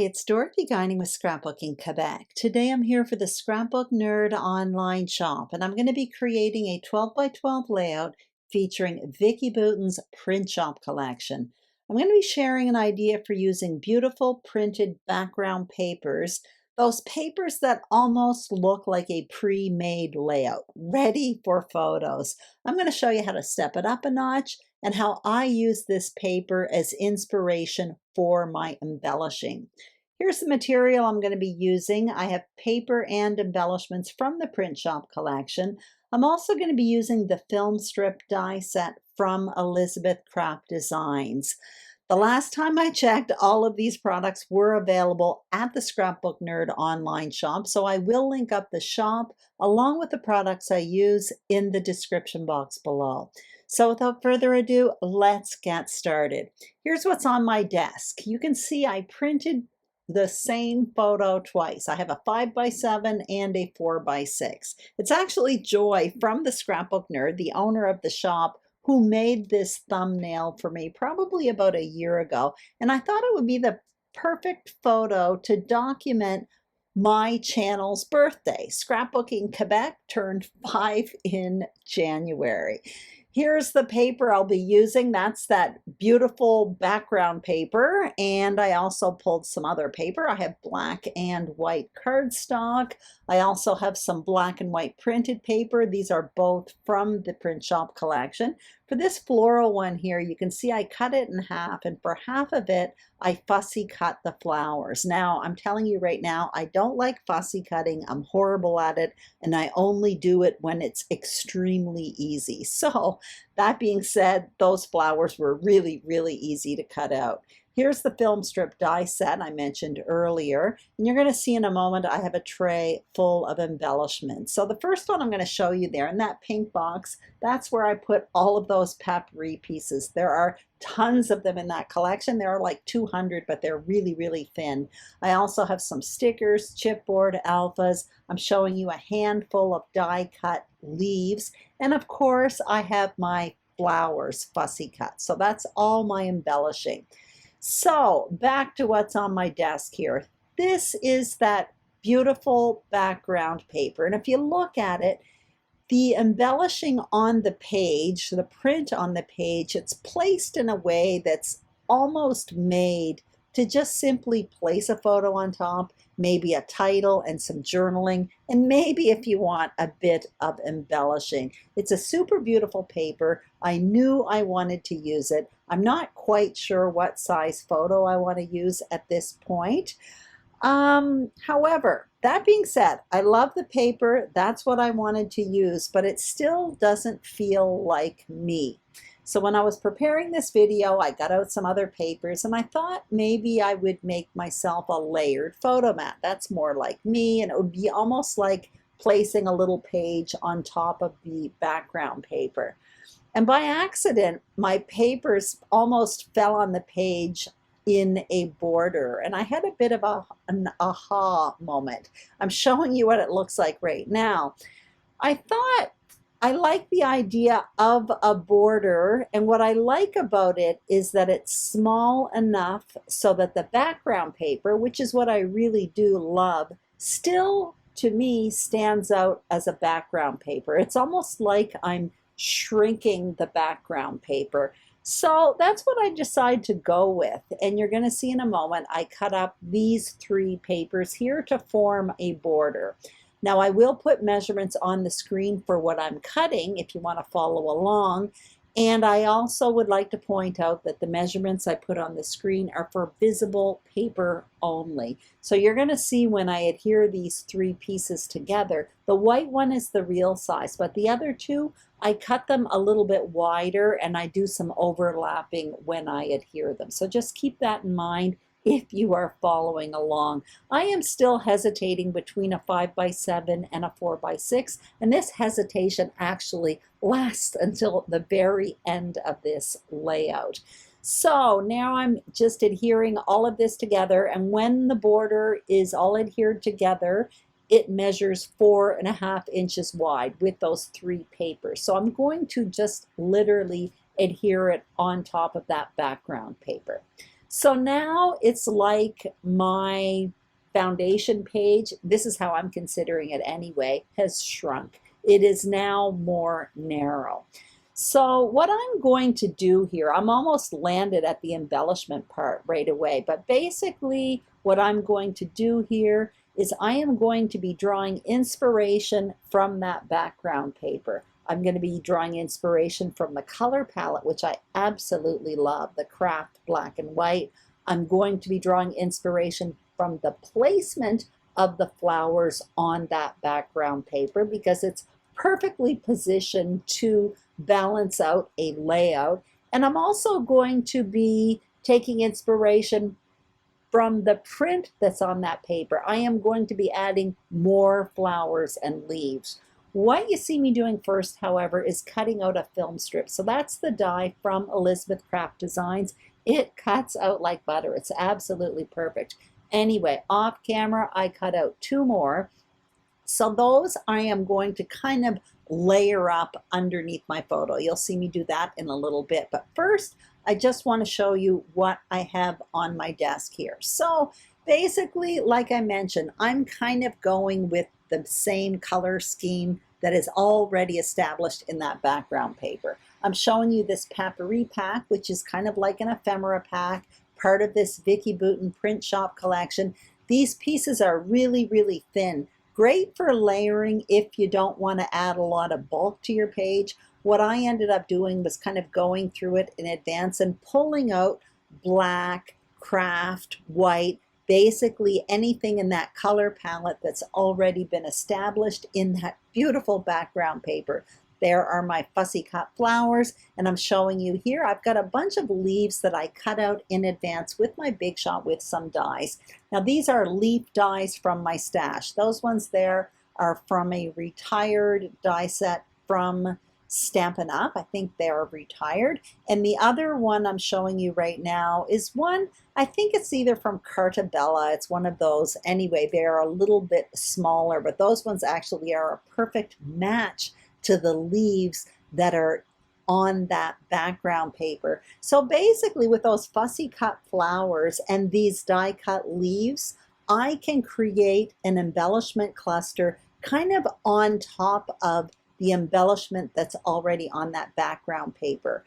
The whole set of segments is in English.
it's Dorothy Guining with Scrapbooking Quebec. Today I'm here for the Scrapbook Nerd online shop, and I'm going to be creating a 12 by 12 layout featuring Vicki Boutin's print shop collection. I'm going to be sharing an idea for using beautiful printed background papers, those papers that almost look like a pre-made layout, ready for photos. I'm going to show you how to step it up a notch and how I use this paper as inspiration for my embellishing. Here's the material I'm going to be using. I have paper and embellishments from the print shop collection. I'm also going to be using the Filmstrip Die Set from Elizabeth Craft Designs. The last time I checked, all of these products were available at the Scrapbook Nerd online shop, so I will link up the shop along with the products I use in the description box below. So without further ado, let's get started. Here's what's on my desk. You can see I printed the same photo twice. I have a 5 by 7 and a 4 by 6. It's actually Joy from the Scrapbook Nerd, the owner of the shop, who made this thumbnail for me probably about a year ago. And I thought it would be the perfect photo to document my channel's birthday. Scrapbooking Quebec turned 5 in January. Here's the paper I'll be using. That's that beautiful background paper. And I also pulled some other paper. I have black and white cardstock. I also have some black and white printed paper. These are both from the print shop collection. For this floral one here, you can see I cut it in half, and for half of it, I fussy cut the flowers. Now, I'm telling you right now, I don't like fussy cutting. I'm horrible at it, and I only do it when it's extremely easy. So, that being said, those flowers were really, really easy to cut out. Here's the Filmstrip Die Set I mentioned earlier, and you're going to see in a moment I have a tray full of embellishments. So the first one I'm going to show you there in that pink box, that's where I put all of those papery pieces. There are tons of them in that collection. There are like 200, but they're really, really thin. I also have some stickers, chipboard, alphas. I'm showing you a handful of die cut leaves, and of course I have my flowers fussy cut. So that's all my embellishing. So back to what's on my desk here. This is that beautiful background paper. And if you look at it, the embellishing on the page, the print on the page, it's placed in a way that's almost made to just simply place a photo on top, maybe a title and some journaling, and maybe if you want a bit of embellishing. It's a super beautiful paper. I knew I wanted to use it. I'm not quite sure what size photo I want to use at this point. However, that being said, I love the paper. That's what I wanted to use, but it still doesn't feel like me. So when I was preparing this video, I got out some other papers and I thought maybe I would make myself a layered photo mat. That's more like me, and it would be almost like placing a little page on top of the background paper. And by accident, my papers almost fell on the page in a border, and I had a bit of an aha moment. I'm showing you what it looks like right now. I thought I like the idea of a border, and what I like about it is that it's small enough so that the background paper, which is what I really do love, still to me stands out as a background paper. It's almost like I'm shrinking the background paper. So that's what I decided to go with, and you're going to see in a moment I cut up these 3 papers here to form a border. Now I will put measurements on the screen for what I'm cutting if you want to follow along, and I also would like to point out that the measurements I put on the screen are for visible paper only. So you're going to see when I adhere these 3 pieces together, the white one is the real size, but the other 2, I cut them a little bit wider and I do some overlapping when I adhere them. So just keep that in mind if you are following along. I am still hesitating between a 5 by 7 and a 4 by 6, and this hesitation actually lasts until the very end of this layout. So now I'm just adhering all of this together, and when the border is all adhered together, it measures 4.5 inches wide with those 3 papers. So I'm going to just literally adhere it on top of that background paper. So now it's like my foundation page, this is how I'm considering it anyway, has shrunk. It is now more narrow. So what I'm going to do here, I'm almost landed at the embellishment part right away, but basically what I'm going to do here is I am going to be drawing inspiration from that background paper. I'm going to be drawing inspiration from the color palette, which I absolutely love, the Craft Black and White. I'm going to be drawing inspiration from the placement of the flowers on that background paper because it's perfectly positioned to balance out a layout. And I'm also going to be taking inspiration from the print that's on that paper. I am going to be adding more flowers and leaves. What you see me doing first, however, is cutting out a film strip. So that's the die from Elizabeth Craft Designs. It cuts out like butter. It's absolutely perfect. Anyway, off camera, I cut out 2 more. So those I am going to kind of layer up underneath my photo. You'll see me do that in a little bit. But first, I just want to show you what I have on my desk here. So basically, like I mentioned, I'm kind of going with the same color scheme that is already established in that background paper. I'm showing you this Papyri pack, which is kind of like an ephemera pack, part of this Vicki Boutin print shop collection. These pieces are really, really thin. Great for layering if you don't want to add a lot of bulk to your page. What I ended up doing was kind of going through it in advance and pulling out black, craft, white, basically anything in that color palette that's already been established in that beautiful background paper. There are my fussy cut flowers, and I'm showing you here, I've got a bunch of leaves that I cut out in advance with my Big Shot with some dies. Now these are leaf dies from my stash. Those ones there are from a retired die set from Stampin' Up. I think they're retired. And the other one I'm showing you right now is one, I think it's either from Carta Bella. It's one of those. Anyway, they're a little bit smaller, but those ones actually are a perfect match to the leaves that are on that background paper. So basically with those fussy cut flowers and these die cut leaves, I can create an embellishment cluster kind of on top of the embellishment that's already on that background paper.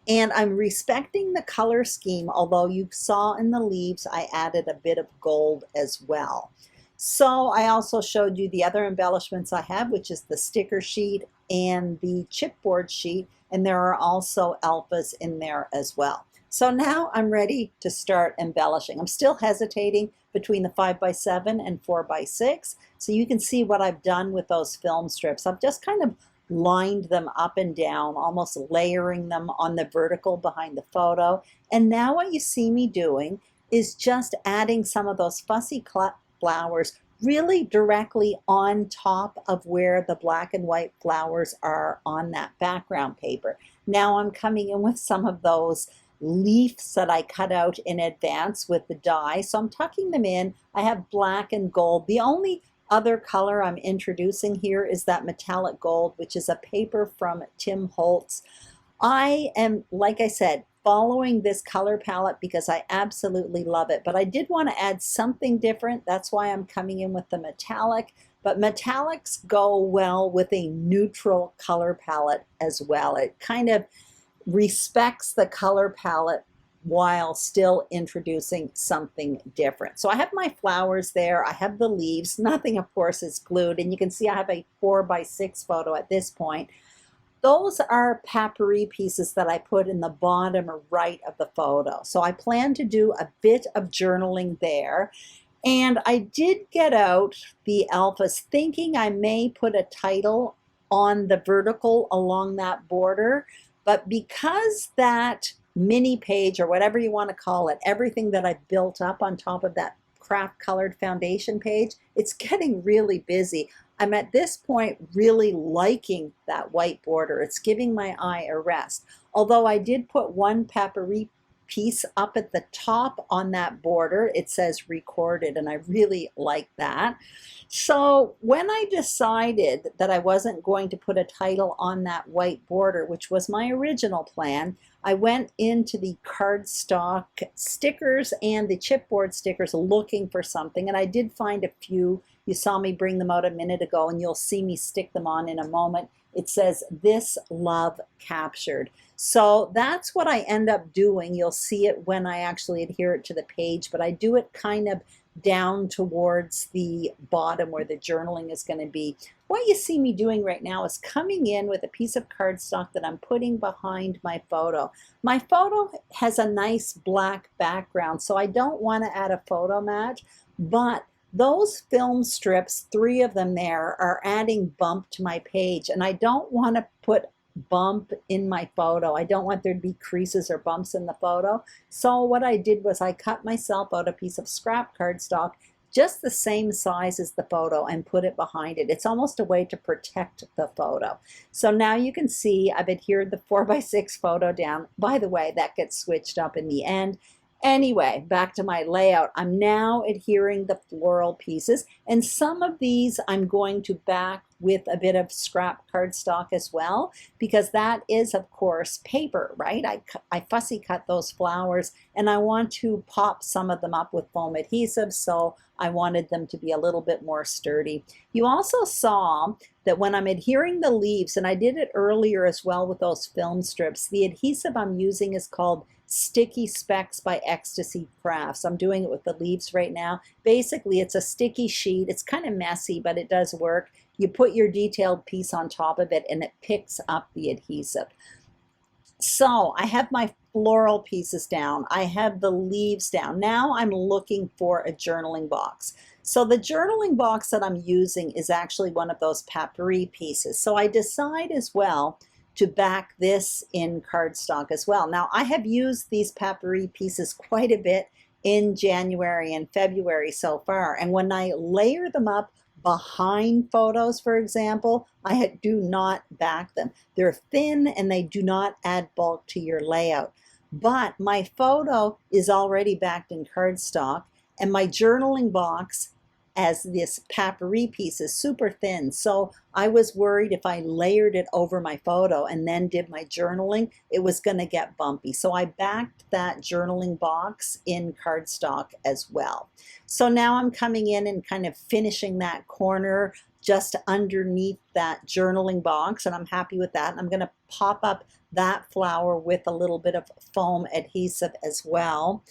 And I'm respecting the color scheme, although you saw in the leaves I added a bit of gold as well. So I also showed you the other embellishments I have, which is the sticker sheet and the chipboard sheet, and there are also alphas in there as well. So now I'm ready to start embellishing. I'm still hesitating between the 5x7 and 4x6, so you can see what I've done with those film strips. I've just kind of lined them up and down, almost layering them on the vertical behind the photo. And now what you see me doing is just adding some of those fussy flowers really directly on top of where the black and white flowers are on that background paper. Now I'm coming in with some of those leaves that I cut out in advance with the die. So I'm tucking them in. I have black and gold. The only other color I'm introducing here is that metallic gold, which is a paper from Tim Holtz. I am, like I said, following this color palette because I absolutely love it, but I did want to add something different. That's why I'm coming in with the metallic, but metallics go well with a neutral color palette as well. It kind of respects the color palette while still introducing something different. So I have my flowers there, I have the leaves, nothing of course is glued, and you can see I have a 4x6 photo at this point. Those are Papyri pieces that I put in the bottom right of the photo. So I plan to do a bit of journaling there. And I did get out the alphas thinking I may put a title on the vertical along that border. But because that mini page, or whatever you want to call it, everything that I built up on top of that craft colored foundation page, it's getting really busy. I'm at this point really liking that white border. It's giving my eye a rest. Although I did put one Papyri piece up at the top on that border. It says recorded, and I really like that. So when I decided that I wasn't going to put a title on that white border, which was my original plan, I went into the cardstock stickers and the chipboard stickers looking for something, and I did find a few. You saw me bring them out a minute ago, and you'll see me stick them on in a moment. It says, "This love captured." So that's what I end up doing. You'll see it when I actually adhere it to the page, but I do it kind of down towards the bottom where the journaling is going to be. What you see me doing right now is coming in with a piece of cardstock that I'm putting behind my photo. My photo has a nice black background, so I don't want to add a photo match, but those film strips, 3 of them there, are adding bump to my page, and I don't want to put bump in my photo. I don't want there to be creases or bumps in the photo. So what I did was I cut myself out a piece of scrap cardstock just the same size as the photo and put it behind it. It's almost a way to protect the photo. So now you can see I've adhered the 4x6 photo down. By the way, that gets switched up in the end. Anyway, back to my layout. I'm now adhering the floral pieces, and some of these I'm going to back with a bit of scrap cardstock as well, because that is, of course, paper, right? I fussy cut those flowers, and I want to pop some of them up with foam adhesive, so I wanted them to be a little bit more sturdy. You also saw that when I'm adhering the leaves, and I did it earlier as well with those film strips, the adhesive I'm using is called Sticky Specks by Ecstasy Crafts. I'm doing it with the leaves right now. Basically, it's a sticky sheet. It's kind of messy, but it does work. You put your detailed piece on top of it, and it picks up the adhesive. So I have my floral pieces down. I have the leaves down. Now I'm looking for a journaling box. So the journaling box that I'm using is actually one of those papery pieces. So I decide as well to back this in cardstock as well. Now I have used these papery pieces quite a bit in January and February so far, and when I layer them up behind photos, for example, I do not back them. They're thin and they do not add bulk to your layout. But my photo is already backed in cardstock, and my journaling box as this papery piece is super thin. So I was worried if I layered it over my photo and then did my journaling, it was going to get bumpy. So I backed that journaling box in cardstock as well. So now I'm coming in and kind of finishing that corner just underneath that journaling box, and I'm happy with that. And I'm going to pop up that flower with a little bit of foam adhesive as well.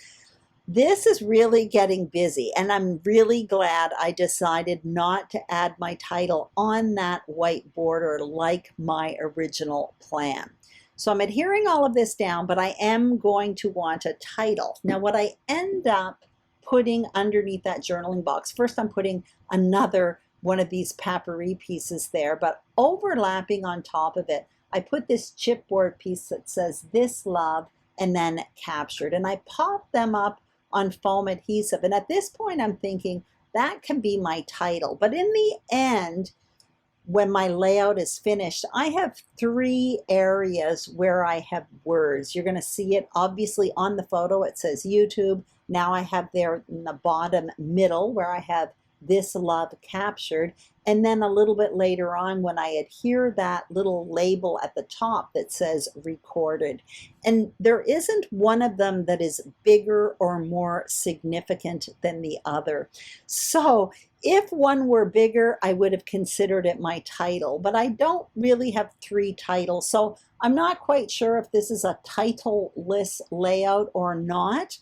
This is really getting busy, and I'm really glad I decided not to add my title on that white border like my original plan. So I'm adhering all of this down, but I am going to want a title. Now what I end up putting underneath that journaling box, first I'm putting another one of these papery pieces there, but overlapping on top of it, I put this chipboard piece that says "This Love" and then "Captured," and I pop them up on foam adhesive. And at this point I'm thinking that can be my title. But in the end, when my layout is finished, I have 3 areas where I have words. You're going to see it obviously on the photo. It says YouTube. Now I have there in the bottom middle where I have "This Love Captured," and then a little bit later on when I adhere that little label at the top that says "Recorded." And there isn't one of them that is bigger or more significant than the other. So if one were bigger, I would have considered it my title, but I don't really have 3 titles, so I'm not quite sure if this is a title-less layout or not.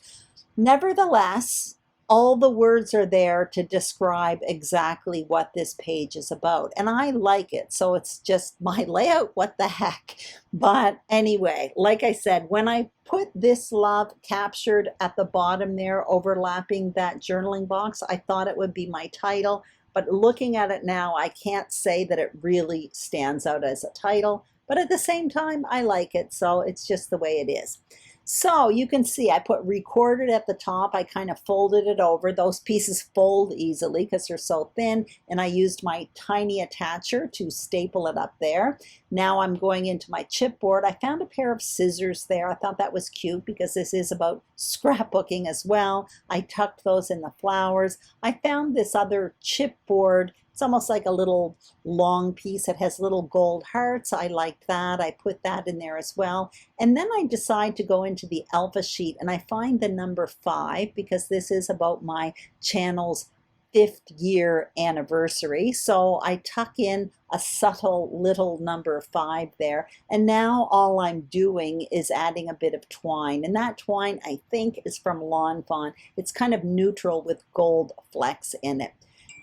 Nevertheless, all the words are there to describe exactly what this page is about, and I like it, so it's just my layout. What the heck? But anyway, like I said, when I put "This Love Captured" at the bottom there overlapping that journaling box, I thought it would be my title, but looking at it now, I can't say that it really stands out as a title, but at the same time I like it, so it's just the way it is. So you can see I put recorded at the top. I kind of folded it over. Those pieces fold easily because they're so thin, and I used my tiny attacher to staple it up there. Now I'm going into my chipboard. I found a pair of scissors there. I thought that was cute because this is about scrapbooking as well. I tucked those in the flowers. I found this other chipboard. It's almost like a little long piece. It has little gold hearts. I liked that. I put that in there as well. And then I decide to go into the alpha sheet and I find the number 5 because this is about my channel's 5th year anniversary. So I tuck in a subtle little number 5 there. And now all I'm doing is adding a bit of twine. And that twine I think is from Lawn Fawn. It's kind of neutral with gold flecks in it.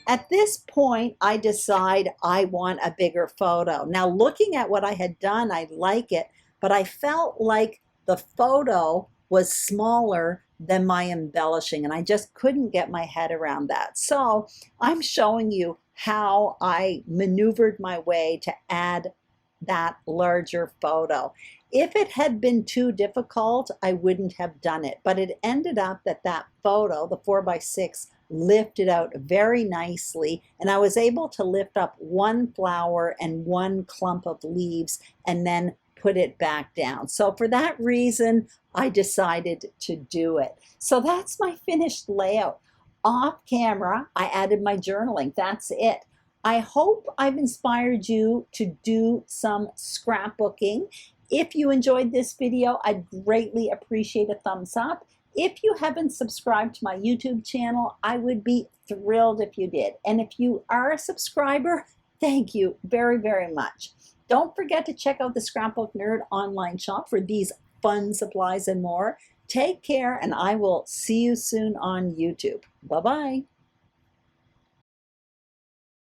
At this point, I decide I want a bigger photo. Now, looking at what I had done, I like it, but I felt like the photo was smaller than my embellishing, and I just couldn't get my head around that. So I'm showing you how I maneuvered my way to add that larger photo. If it had been too difficult, I wouldn't have done it, but it ended up that that photo, the 4x6, lifted out very nicely, and I was able to lift up one flower and one clump of leaves and then put it back down. So for that reason, I decided to do it. So that's my finished layout. Off camera, I added my journaling. That's it. I hope I've inspired you to do some scrapbooking. If you enjoyed this video, I'd greatly appreciate a thumbs up. If you haven't subscribed to my YouTube channel, I would be thrilled if you did. And if you are a subscriber, thank you very, very much. Don't forget to check out the Scrapbook Nerd online shop for these fun supplies and more. Take care, and I will see you soon on YouTube. Bye-bye.